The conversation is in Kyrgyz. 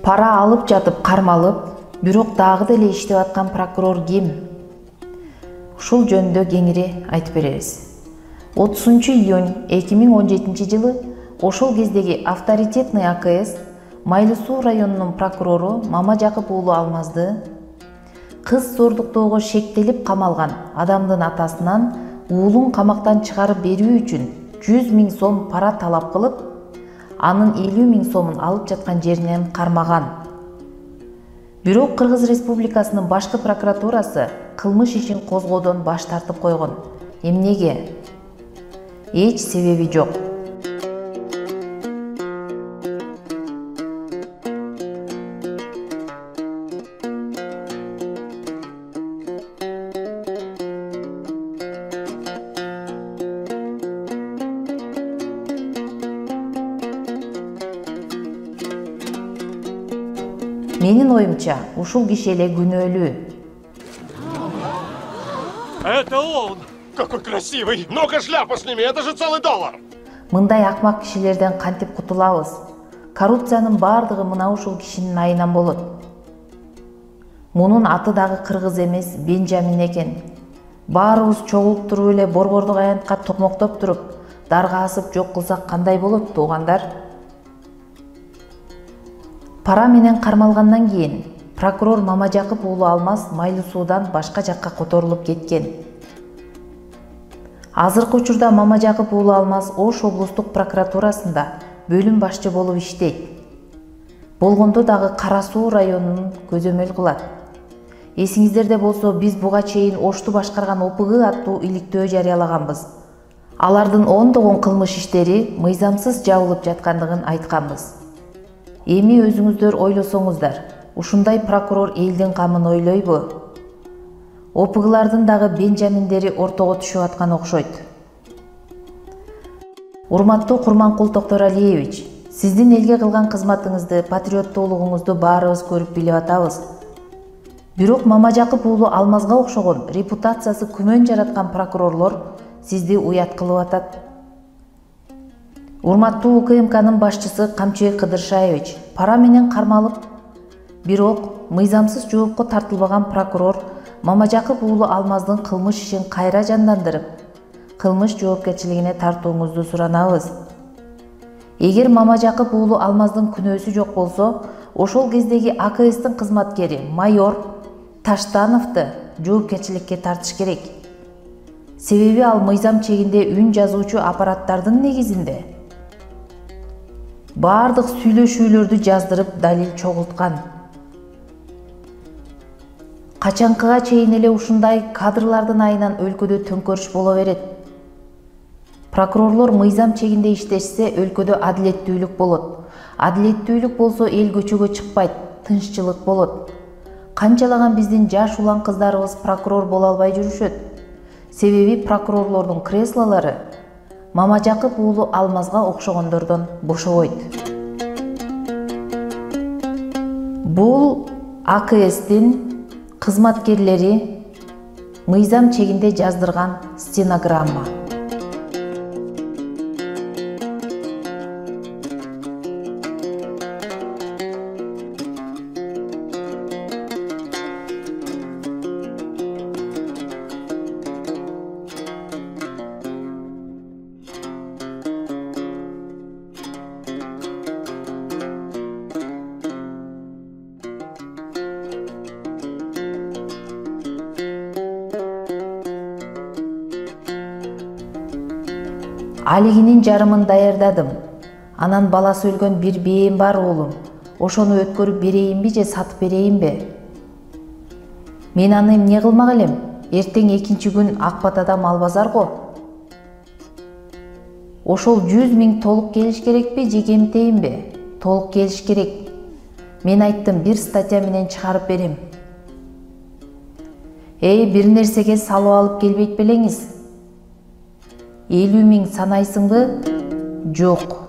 Пара алып жатып кармалып, бирок дагы деле иштеп аткан прокурор ким? Ушул жөнүндө кеңири айтып беребиз. 30-июнь 2017 жылы ошол кездеги авторитетный АКС Майлуу Суу районунун прокурору Мамажакып уулу Алмазды кыз зордуктоого шектелип камалган адамдын атасынан уулун камактан чыгарып берүү үчүн 100 000 сом пара талап кылып, анын 50 000 сомун алып жаткан жеринен кармаган. Бирок Кыргыз Республикасынын башкы прокуратурасы кылмыш ишин козгоодон баш тартып койгон. Эмнеге? Эч себеби жок. Менин оюмча, ушул киши эле күнөөлүү. Это он! Какой красивый! Ну-ка шляпу сними, это же целый $1. Мындай акмак кишилерден кантип кутулабыз? Коррупциянын бардыгы мына ушул кишинин айынан болот. Мунун аты дагы кыргыз эмес, Бенжамин экен. Баарыбыз чогулуп туруп эле борбордук аянтка токмоктоп туруп, дарга асып жок кылсак кандай болот, туугандар? Пара менен кармалгандан кийин прокурор Мамажакып уулу Алмаз Майлуу Суудан башка жакка которулуп кеткен. Азыркы учурда Мамажакып уулу Алмаз Ош облустук прокуратурасында бөлүм башчы болуп иштейт. Болгондо дагы Кара Суу районунун көзөмөл кылат. Эсиңиздерде болсо, биз буга чейин Ошту башкарган ОПГ аттуу иликтөө жарыялаганбыз. Алардын ондогон кылмыш иштери мыйзамсыз жабылып жаткандыгын айтканбыз. Эми өзүңүздөр ойлосоңуздар, ушундай прокурор элдин камын ойлойбу? ОПГлардын дагы Бенжаминдери ортого түшүп аткан окшойт. Урматтуу Курманкул Токторалиевич, сиздин элге кылган кызматыңызды, патриоттуулугуңузду баарыбыз көрүп билип атабыз. Бирок Мамажакып уулу Алмазга окшогон репутациясы күмөн жараткан прокурорлор сизди уят кылып атат. Урматтуу УКМКнын башчысы Камчыбек Кыдыршаевич, пара менен кармалып, бирок мыйзамсыз жоопко тартылбаган прокурор Мамажакып уулу Алмаздын кылмыш ишин кайра жандандырып, кылмыш жоопкерчилигине тартууңузду суранабыз. Эгер Мамажакып уулу Алмаздын күнөөсү жок болсо, ошол кездеги АКСтин кызматкери майор Таштановду жоопкерчиликке тартыш керек. Себеби ал мыйзам чегинде үн жазуучу аппараттардын негизинде бардык сүйлөшүүлөрдү жаздырып далил чогулткан. Качанкыга чейин эле ушундай кадрлардын айынан өлкөдө төңкөрүш боло берет. Прокурорлор мыйзам чегинде иштешсе, өлкөдө адилеттүүлүк болот. Адилеттүүлүк болсо, эл көчөгө чыкпайт, тынччылык болот. Канчалаган биздин жаш улан кыздарыбыз прокурор боло албай жүрүшөт. Себеби прокурорлордун креслолору Мамажакып уулу Алмазга окшогондордон бошобойт. Бул АКСтин кызматкерлери мыйзам чегинде жаздырган стенограмма. Алигинин жарымын даярдадым. Анан баласы өлгөн бир бээм бар уулум. Ошону өткөрүп берейинби же сатып берейинби? Мен аны эмне кылмак элем? Эртең экинчи күн Ак Батада мал базар го. Ошол 100 000 толук келиш керекпи же кемтейинби? Толук келиш керек. Мен айттым, бир статья менен чыгарып берем. Бир нерсеге салып алып келбейт белеңиз? 50 000 санайсыңбы? Жок.